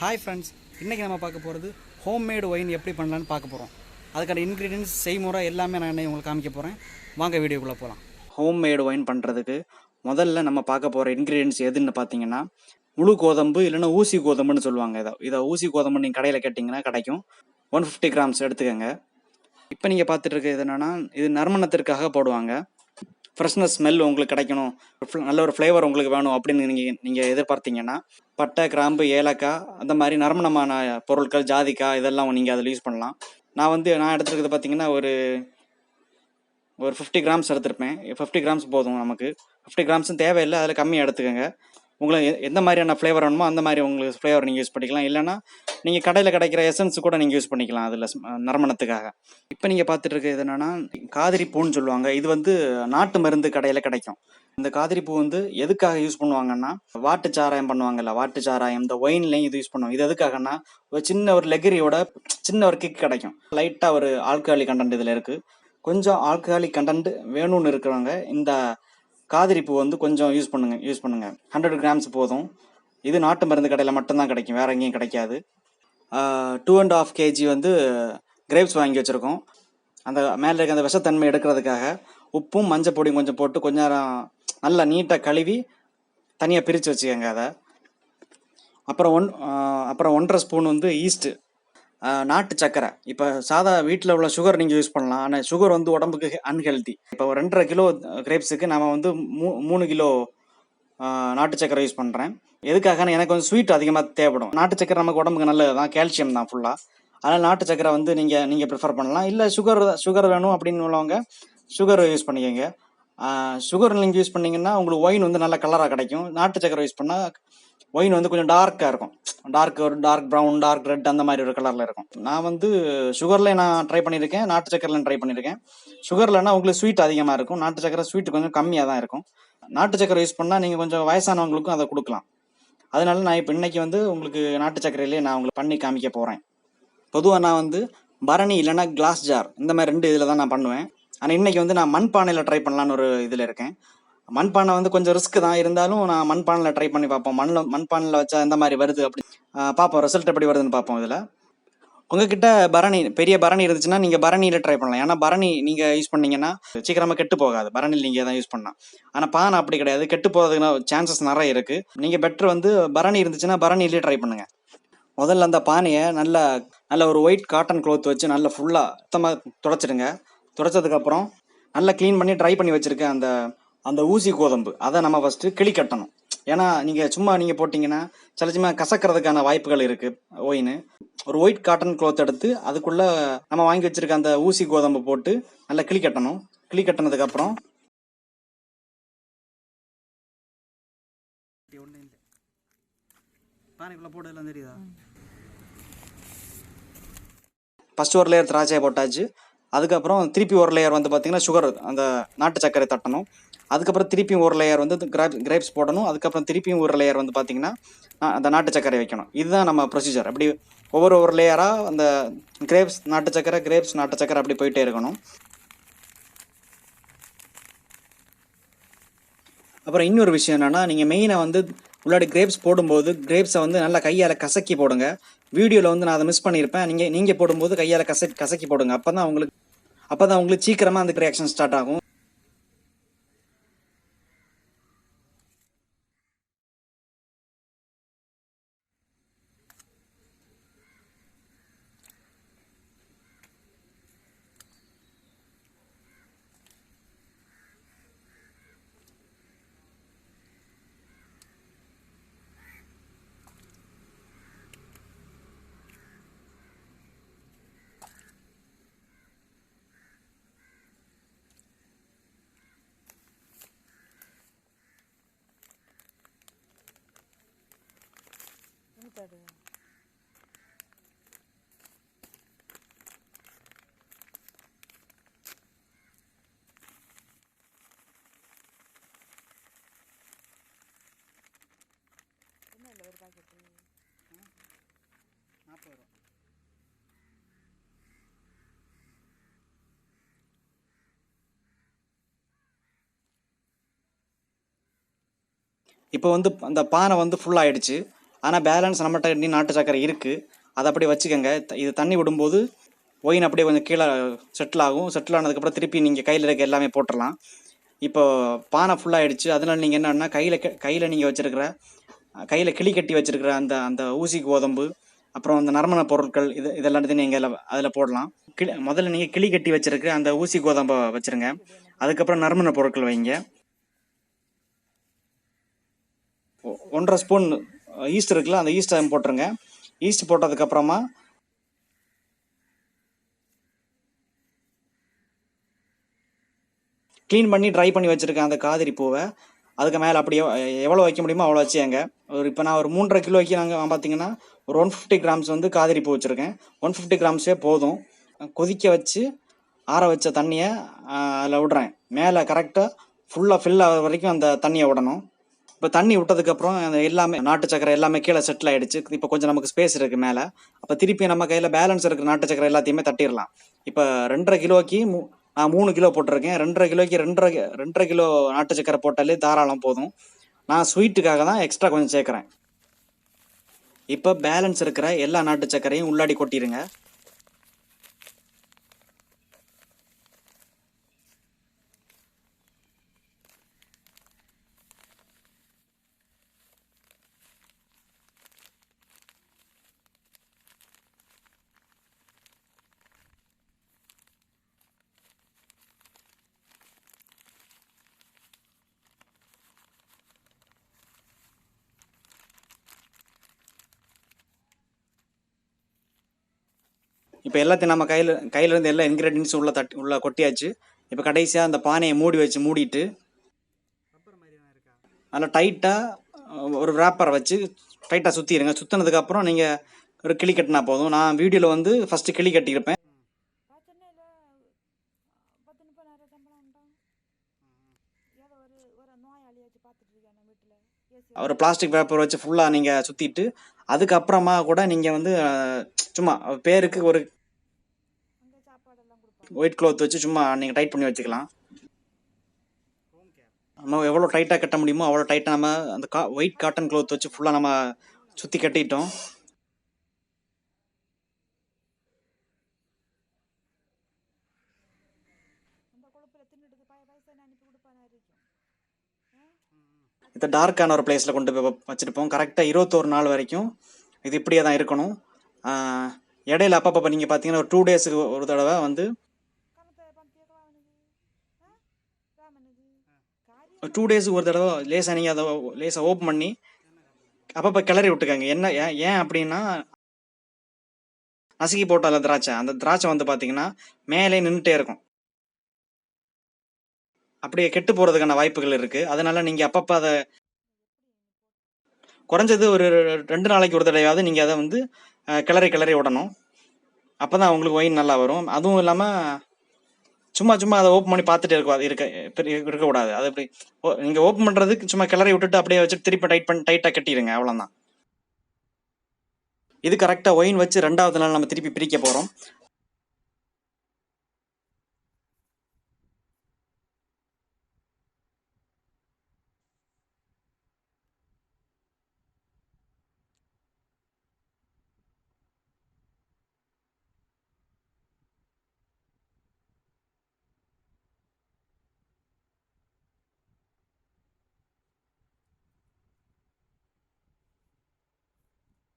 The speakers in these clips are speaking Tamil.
ஹாய் ஃப்ரெண்ட்ஸ், இன்றைக்கி நம்ம பார்க்க போகிறது ஹோம்மேடு ஒயின் எப்படி பண்ணலான்னு பார்க்க போகிறோம். அதுக்கான இன்க்ரீடியன்ஸ் செய்முறை எல்லாமே நான் உங்களுக்கு காமிக்க போகிறேன். வாங்க வீடியோக்குள்ளே போகலாம். ஹோம்மேடு ஒயின் பண்ணுறதுக்கு முதல்ல நம்ம பார்க்க போகிற இன்க்ரீடியன்ஸ் எதுன்னு பார்த்தீங்கன்னா, முழு கோதம்பு இல்லைன்னா ஊசி கோதம்புன்னு சொல்லுவாங்க. இதை ஊசி கோதம்பு நீங்கள் கடையில் கேட்டிங்கன்னா கிடைக்கும். 150 கிராம்ஸ் எடுத்துக்கோங்க. இப்போ நீங்கள் பார்த்துட்டு இருக்கிறது என்னென்னா, இது நறுமணத்திற்காக போடுவாங்க. ஃப்ரெஷ்னஸ் ஸ்மெல் உங்களுக்கு கிடைக்கணும், நல்ல ஒரு ஃப்ளேவர் உங்களுக்கு வேணும் அப்படின்னு நீங்கள் எதிர்பார்த்தீங்கன்னா, பட்டை, கிராம்பு, ஏலக்காய் அந்த மாதிரி நறுமணமான பொருட்கள், ஜாதிக்காய் இதெல்லாம் நீங்கள் அதில் யூஸ் பண்ணலாம். நான் எடுத்துருக்கிறது பார்த்தீங்கன்னா ஒரு 50 கிராம்ஸ் எடுத்திருப்பேன். 50 கிராம்ஸ் போதும் நமக்கு. 50 கிராம்ஸும் தேவையில்லை, அதில் கம்மியாக எடுத்துக்கோங்க. உங்களுக்கு எந்த மாதிரியான ஃப்ளேவர் வேணுமோ அந்த மாதிரி உங்களுக்கு ஃப்ளேவர் நீங்கள் யூஸ் பண்ணிக்கலாம். இல்லைனா நீங்கள் கடையில் கிடைக்கிற எசன்ஸ் கூட நீங்கள் யூஸ் பண்ணிக்கலாம் அதில் நறுமணத்துக்காக. இப்போ நீங்கள் பார்த்துட்டு இருக்கிறது என்னென்னா, காதிரி பூன்னு சொல்லுவாங்க. இது நாட்டு மருந்து கடையில் கிடைக்கும். இந்த காதிரி பூ எதுக்காக யூஸ் பண்ணுவாங்கன்னா, வாட்டு சாராயம் பண்ணுவாங்கல்ல, வாட்டு சாராயம் இந்த ஒயின்லையும் இது யூஸ் பண்ணுவாங்க. இது எதுக்காகன்னா, ஒரு சின்ன ஒரு லெகரியோட சின்ன ஒரு கிக் கிடைக்கும். லைட்டாக ஒரு ஆல்கஹாலிக் கண்டென்ட் இதில் இருக்குது. கொஞ்சம் ஆல்கஹாலிக் கண்டென்ட் வேணும்னு இருக்கிறவங்க இந்த காதிரி பூ கொஞ்சம் யூஸ் பண்ணுங்க. 100 கிராம்ஸ் போதும். இது நாட்டு மருந்து கடையில் மட்டும்தான் கிடைக்கும், வேற எங்கேயும் கிடைக்காது. 2.5 kg கிரேப்ஸ் வாங்கி வச்சுருக்கோம். அந்த மேலே இருக்க அந்த விஷத்தன்மை எடுக்கிறதுக்காக உப்பும் மஞ்சள் பொடியும் கொஞ்சம் போட்டு கொஞ்ச நேரம் நல்லா நீட்டாக கழுவி தனியாக பிரித்து வச்சுக்கோங்க. அதை அப்புறம் 1.5 ஸ்பூன் ஈஸ்ட்டு, நாட்டு சக்கரை. இப்போ சாதா வீட்டில் உள்ள சுகர் நீங்கள் யூஸ் பண்ணலாம். ஆனால் சுகர் உடம்புக்கு அன்ஹெல்தி. இப்போ 2.5 கிலோ கிரேப்ஸுக்கு நம்ம 3 கிலோ நாட்டு சக்கரை யூஸ் பண்ணுறேன். எதுக்காகனா எனக்கு ஸ்வீட் அதிகமாக தேவைப்படும். நாட்டு சக்கரை நமக்கு உடம்புக்கு நல்லது தான், கால்சியம் தான் ஃபுல்லாக. அதனால் நாட்டு சக்கரை நீங்கள் ப்ரிஃபர் பண்ணலாம். இல்லை சுகர் வேணும் அப்படின்னு உள்ளவங்க சுகர் யூஸ் பண்ணிக்கோங்க. சுகர் நீங்கள் யூஸ் பண்ணிங்கன்னா உங்களுக்கு ஒயின் நல்ல கலராக கிடைக்கும். நாட்டு சக்கரை யூஸ் பண்ணால் ஒயின் கொஞ்சம் டார்க்காக இருக்கும். டார்க் ப்ரௌன், டார்க் ரெட் அந்த மாதிரி ஒரு கலரில் இருக்கும். நான் சுகர்லேயே நான் ட்ரை பண்ணியிருக்கேன், நாட்டு சக்கரில் ட்ரை பண்ணியிருக்கேன். சுகர்லன்னா உங்களுக்கு ஸ்வீட் அதிகமாக இருக்கும், நாட்டு சக்கரை ஸ்வீட் கொஞ்சம் கம்மியாக தான் இருக்கும். நாட்டு சக்கரை யூஸ் பண்ணால் நீங்கள் கொஞ்சம் வயசானவங்களுக்கும் அதை கொடுக்கலாம். அதனால நான் இப்போ இன்னைக்கு உங்களுக்கு நாட்டு சக்கரையிலே நான் உங்களுக்கு பண்ணி காமிக்க போகிறேன். பொதுவாக நான் பரணி இல்லைன்னா கிளாஸ் ஜார் இந்த மாதிரி 2 இதில் தான் நான் பண்ணுவேன். ஆனால் இன்னைக்கு நான் மண்பானையில் ட்ரை பண்ணலான்னு ஒரு இதில் இருக்கேன். மண்பானை கொஞ்சம் ரிஸ்க் தான், இருந்தாலும் நான் மண்பானையில் ட்ரை பண்ணி பார்ப்போம். மண்பானையில் வச்சா எந்த மாதிரி வருது அப்படி பார்ப்போம், ரிசல்ட் எப்படி வருதுன்னு பார்ப்போம். இதில் உங்ககிட்ட பெரிய பரணி இருந்துச்சுன்னா நீங்கள் பரணியில் ட்ரை பண்ணலாம். ஏன்னா பரணி நீங்கள் யூஸ் பண்ணீங்கன்னா சீக்கிரமாக கெட்டு போகாது, பரணியில் நீங்கள் தான் யூஸ் பண்ணலாம். ஆனால் பானை அப்படி கிடையாது, கெட்டு போகிறதுக்கு சான்சஸ் நிறைய இருக்குது. நீங்கள் பெட்ரு பரணி இருந்துச்சுன்னா பரணியிலே ட்ரை பண்ணுங்கள். முதல்ல அந்த பானையை நல்ல ஒரு ஒயிட் காட்டன் க்ளோத் வச்சு நல்லா ஃபுல்லாக சுத்தமாக துடைச்சிடுங்க. துடைச்சதுக்கப்புறம் நல்லா க்ளீன் பண்ணி ட்ரை பண்ணி வச்சுருக்கேன் அந்த ஊசி கோதம்பு, அதை நம்ம ஃபஸ்ட்டு கிளி கட்டணும். ஏன்னா நீங்கள் போட்டிங்கன்னா சில கசக்கிறதுக்கான வாய்ப்புகள் இருக்குது. ஒரு ஒயிட் காட்டன் க்ளோத் எடுத்து அதுக்குள்ளே நம்ம வாங்கி வச்சுருக்க அந்த ஊசி கோதம்பு போட்டு நல்லா கிளி கட்டணும். கிளி கட்டினதுக்கப்புறம் பானைக்குள்ளே போட்டதெல்லாம் தெரியுதா? ஃபஸ்ட்டு ஒரு லேயர் திராட்சையை போட்டாச்சு. அதுக்கப்புறம் திருப்பி ஒரு லேயர் பார்த்திங்கன்னா சுகர், அந்த நாட்டு சர்க்கரை தட்டணும். அதுக்கப்புறம் திருப்பியும் ஒரு லேயர் கிரேப்ஸ் போடணும். அதுக்கப்புறம் திருப்பியும் ஒரு லேயர் பார்த்திங்கன்னா அந்த நாட்டு சர்க்கரை வைக்கணும். இதுதான் நம்ம ப்ரொசீஜர். அப்படி ஒவ்வொரு லேயராக அந்த கிரேப்ஸ் நாட்டு சர்க்கரை அப்படி போயிட்டே இருக்கணும். அப்புறம் இன்னொரு விஷயம் என்னென்னா, நீங்கள் மெயினாக உள்ளாடி கிரேப்ஸ் போடும்போது கிரேப்ஸை நல்லா கையால் கசக்கி போடுங்க. வீடியோவில் நான் அதை மிஸ் பண்ணியிருப்பேன். நீங்கள் போடும்போது கையால் கசக்கி போடுங்க. அப்போ தான் உங்களுக்கு சீக்கிரமாக அந்த ரியாக்ஷன் ஸ்டார்ட் ஆகும். ஒரு பாக்கெட்டு 40 ரூபா. இப்போ அந்த பானை ஃபுல் ஆயிடுச்சு. ஆனால் பேலன்ஸ் நம்மகிட்ட இன்னும் நாட்டு சக்கரை இருக்குது, அதை அப்படியே வச்சுக்கோங்க. இது தண்ணி விடும்போது ஒயின் அப்படியே கொஞ்சம் கீழே செட்டில் ஆகும். செட்டில் ஆனதுக்கப்புறம் திருப்பி நீங்கள் கையில் இருக்க எல்லாமே போட்டுடலாம். இப்போ பானை ஃபுல்லாகிடுச்சு. அதனால் நீங்கள் என்னன்னா கையில் நீங்கள் வச்சுருக்கிற கையில் கிளி கட்டி வச்சுருக்கிற அந்த அந்த ஊசி கோதம்பு, அப்புறம் அந்த நறுமண பொருட்கள், இதெல்லாத்தையும் நீங்கள் அதில் போடலாம். முதல்ல நீங்கள் கிளி கட்டி வச்சுருக்க அந்த ஊசி கோதம்பை வச்சுருங்க. அதுக்கப்புறம் நறுமண பொருட்கள் வைங்க. 1.5 ஸ்பூன் ஈஸ்ட் இருக்குல்ல, அந்த ஈஸ்ட்டை போட்டுருங்க. ஈஸ்ட் போட்டதுக்கப்புறமா க்ளீன் பண்ணி ட்ரை பண்ணி வச்சுருக்கேன் அந்த காதிரி பூவை அதுக்கு மேலே அப்படியே எவ்வளோ வைக்க முடியுமோ அவ்வளோ வச்சுங்க. இப்போ நான் ஒரு 3.5 கிலோக்கு நாங்கள் பார்த்தீங்கன்னா ஒரு 150 கிராம்ஸ் வந்து காதிரி பூ வச்சுருக்கேன். 150 கிராம்ஸே போதும். கொதிக்க வச்சு ஆற வச்ச தண்ணியை அதில் விடுறேன். மேலே கரெக்டாக ஃபுல்லாக ஃபில் ஆகிற வரைக்கும் அந்த தண்ணியை விடணும். இப்போ தண்ணி விட்டதுக்கப்புறம் அந்த எல்லாமே நாட்டு சக்கரை எல்லாமே கீழே செட்டில் ஆகிடுச்சு. இப்போ கொஞ்சம் நமக்கு ஸ்பேஸ் இருக்குது மேலே. அப்போ திருப்பி நம்ம கையில் பேலன்ஸ் இருக்கிற நாட்டு சக்கரை எல்லாத்தையுமே தட்டிடலாம். இப்போ 2.5 கிலோக்கு நான் 3 கிலோ போட்டிருக்கேன். 2.5 கிலோக்கு 2.5 கிலோ நாட்டு சக்கரை போட்டாலே தாராளம் போதும். நான் ஸ்வீட்டுக்காக தான் எக்ஸ்ட்ரா கொஞ்சம் சேர்க்குறேன். இப்போ பேலன்ஸ் இருக்கிற எல்லா நாட்டு சக்கரையும் உள்ளாடி கொட்டிடுங்க. இப்போ எல்லாத்தையும் நம்ம கையிலேருந்து எல்லா இன்க்ரீடியன்ஸும் உள்ள கொட்டியாச்சு. இப்போ கடைசியாக அந்த பானையை மூடிட்டு நல்லா டைட்டாக ஒரு ரேப்பரை வச்சு டைட்டாக சுற்றிடுங்க. சுற்றினதுக்கப்புறம் நீங்கள் ஒரு கிளி கட்டினா போதும். நான் வீடியோவில் வந்து ஃபஸ்ட்டு கிளி கட்டியிருப்பேன். ஒரு பிளாஸ்டிக் பேப்பர் வச்சு ஃபுல்லாக நீங்கள் சுற்றிட்டு அதுக்கப்புறமா கூட நீங்கள் வந்து சும்மா பேருக்கு ஒரு ஒயிட் க்ளாத் வச்சு சும்மா நீங்கள் டைட் பண்ணி வச்சுக்கலாம். நம்ம எவ்வளோ டைட்டாக கட்ட முடியுமோ அவ்வளோ டைட்டாக நம்ம அந்த ஒயிட் காட்டன் க்ளாத் வச்சு ஃபுல்லாக நம்ம சுற்றி கட்டிட்டோம். இதை டார்க்கான ஒரு பிளேஸில் கொண்டு போய் வச்சுருப்போம். கரெக்டாக 21 நாள் வரைக்கும் இது இப்படியே தான் இருக்கணும். இடையில அப்பப்போ நீங்கள் பார்த்தீங்கன்னா ஒரு 2 டேஸுக்கு ஒரு தடவை வந்து 2 டேஸுக்கு ஒரு தடவை லேசாக நீங்கள் அதை லேசாக ஓப்பன் பண்ணி அப்பப்போ கிளறி விட்டுக்கங்க. என்ன ஏன் அப்படின்னா நசுக்கி போட்டால திராட்சை, அந்த திராட்சை வந்து பார்த்தீங்கன்னா மேலே நின்றுட்டே இருக்கும். அப்படியே கெட்டு போகிறதுக்கான வாய்ப்புகள் இருக்குது. அதனால நீங்கள் அப்பப்போ அதை குறைஞ்சது ஒரு 2 நாளைக்கு ஒரு தடவையாவது நீங்கள் அதை வந்து கிளறி விடணும். அப்போ தான் உங்களுக்கு ஒயின் நல்லா வரும். அதுவும் இல்லாமல் சும்மா அதை ஓப்பன் பண்ணி பார்த்துட்டு இருக்கக்கூடாது. அது அப்படி நீங்கள் ஓப்பன் பண்ணுறதுக்கு சும்மா கிளறி விட்டுட்டு அப்படியே வச்சுட்டு திருப்பி டைட்டாக கட்டிடுங்க. அவ்வளோதான். இது கரெக்டாக ஒயின் வச்சு 2வது நாள் நம்ம திருப்பி பிரிக்க போகிறோம்.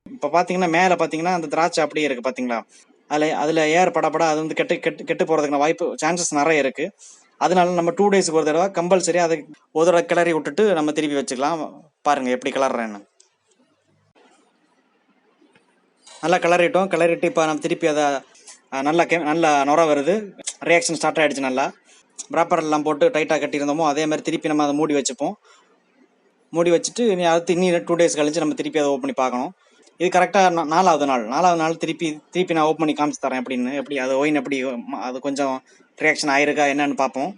இப்போ பார்த்தீங்கன்னா மேலே பார்த்தீங்கன்னா அந்த திராட்சை அப்படியே இருக்குது பார்த்தீங்களா? அதில் ஏர் படப்பட அது வந்து கெட்டு போகிறதுக்கான சான்சஸ் நிறைய இருக்குது. அதனால நம்ம 2 டேஸுக்கு ஒரு தடவை கம்பல்சரி அதை ஒரு தடவை கிளறி விட்டுட்டு நம்ம திருப்பி வச்சுக்கலாம். பாருங்கள் எப்படி கிளறேன்னு. நல்லா கிளறிட்டு இப்போ நம்ம திருப்பி அதை நல்லா நுர வருது. ரியாக்ஷன் ஸ்டார்ட் ஆகிடுச்சு. நல்லா ப்ராப்பரெல்லாம் போட்டு டைட்டாக கட்டியிருந்தோமோ அதே மாதிரி திருப்பி நம்ம அதை மூடி வச்சுப்போம். மூடி வச்சுட்டு அடுத்து இன்னும் 2 டேஸ் கழிச்சு நம்ம திருப்பி அதை ஓப்பன் பண்ணி பார்க்கணும். இது கரெக்டாக 4வது நாள் திருப்பி நான் ஓப்பன் பண்ணி காமிச்சு தரேன் எப்படி அது ஒயின் எப்படி அது கொஞ்சம் ரியாக்ஷன் ஆயிருக்கா என்னன்னு பார்ப்போம்.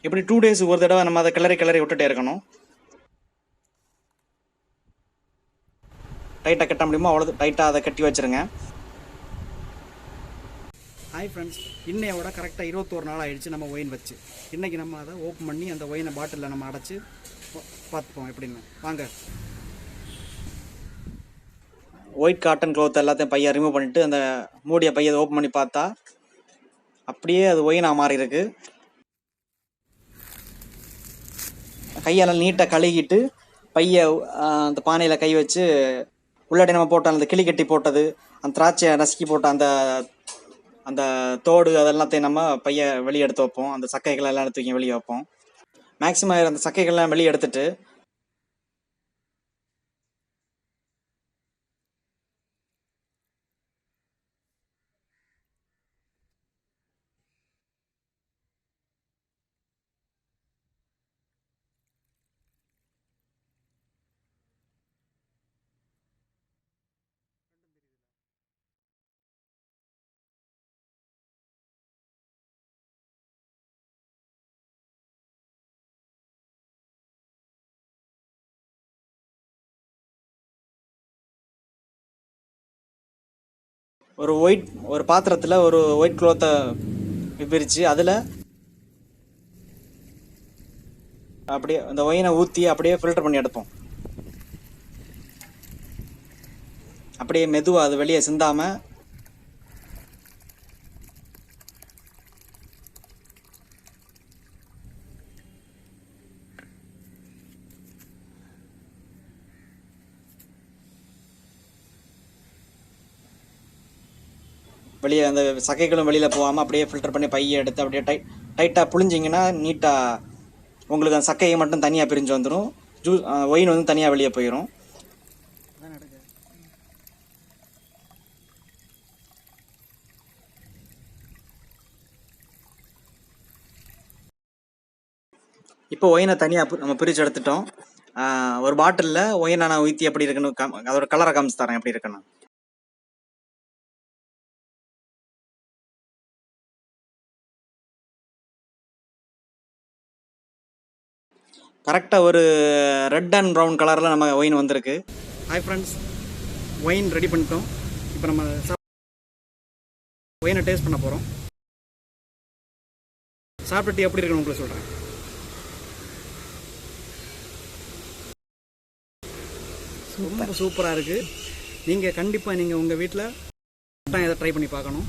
இப்படி 2 டேஸுக்கு ஒரு தடவை நம்ம அதை கிளறி விட்டுட்டே இருக்கணும். டைட்டாக கட்ட முடியுமோ அவ்வளோ டைட்டாக அதை கட்டி வச்சுருங்க. ஹாய் ஃப்ரெண்ட்ஸ், இன்னையோட கரெக்டாக 21 நாள் ஆகிடுச்சு நம்ம ஒயின் வச்சு. இன்றைக்கி நம்ம அதை ஓப்பன் பண்ணி அந்த ஒயினை பாட்டிலில் நம்ம அடைச்சி பார்த்துப்போம் எப்படின்னு. வாங்க. ஒயிட் காட்டன் க்ளோத் எல்லாத்தையும் பையை ரிமூவ் பண்ணிவிட்டு அந்த மூடிய பையை ஓப்பன் பண்ணி பார்த்தா அப்படியே அது ஒயினாக மாறி இருக்கு. கையெல்லாம் நீட்டாக கழுகிட்டு பையை அந்த பானையில் கை வச்சு உள்ளாடி நம்ம போட்ட அந்த கிளி கட்டி போட்டது, அந்த திராட்சையை நசுக்கி போட்ட அந்த அந்த தோடு அதெல்லாத்தையும் நம்ம பையை வெளியே எடுத்து வைப்போம். அந்த சக்கைகள் எல்லாம் எடுத்து வெளியே வைப்போம். மேக்ஸிமம் அந்த சக்கைகள்லாம் வெளியே எடுத்துட்டு ஒரு பாத்திரத்தில் ஒரு ஒயிட் க்ளோத்தை பிரித்து அதில் அப்படியே அந்த ஒயினை ஊற்றி அப்படியே ஃபில்டர் பண்ணி எடுப்போம். அப்படியே மெதுவாக அது வெளியே சிந்தாமல் வெளியே அந்த சக்கைகளும் வெளியில் போகாமல் அப்படியே ஃபில்டர் பண்ணி பையை எடுத்து அப்படியே டைட்டாக புழிஞ்சிங்கன்னா நீட்டாக உங்களுக்கு அந்த சக்கையை மட்டும் தனியாக பிரிஞ்சு வந்துடும். ஒயின் வந்து தனியாக வெளியே போயிடும். இப்போ ஒயினை தனியாக நம்ம பிரித்து எடுத்துட்டோம். ஒரு பாட்டிலில் ஒயினை நான் ஊற்றி எப்படி இருக்குன்னு அதோட கலரை காமிச்சு தரேன் எப்படி இருக்குன்னு. கரெக்டாக ஒரு ரெட் அண்ட் ப்ரௌன் கலரில் நம்ம ஒயின் வந்திருக்கு. ஹாய் ஃப்ரெண்ட்ஸ், ஒயின் ரெடி பண்ணிட்டோம். இப்போ நம்ம ஒயினை டேஸ்ட் பண்ண போகிறோம். சாப்பிட்டுட்டு எப்படி இருக்குன்னு உங்களுக்கு சொல்கிறேன். ரொம்ப சூப்பராக இருக்குது. நீங்கள் கண்டிப்பாக உங்கள் வீட்டில் இதை ட்ரை பண்ணி பார்க்கணும்.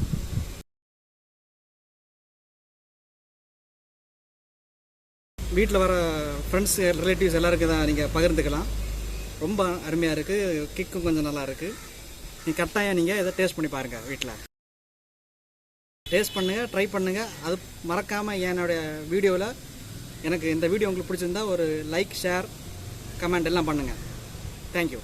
வீட்டில் வர ஃப்ரெண்ட்ஸ் ரிலேட்டிவ்ஸ் எல்லாருக்கும் தான் நீங்கள் பகிர்ந்துக்கலாம். ரொம்ப அருமையாக இருக்குது. கிக்கும் கொஞ்சம் நல்லா இருக்குது. நீங்கள் கட்டாயம் நீங்கள் இதை டேஸ்ட் பண்ணி பாருங்கள். வீட்டில் டேஸ்ட் பண்ணுங்கள், ட்ரை பண்ணுங்கள். அது மறக்காமல் என்னுடைய வீடியோவில் எனக்கு இந்த வீடியோ உங்களுக்கு பிடிச்சிருந்தா ஒரு லைக், ஷேர், கமெண்ட் எல்லாம் பண்ணுங்கள். தேங்க்யூ.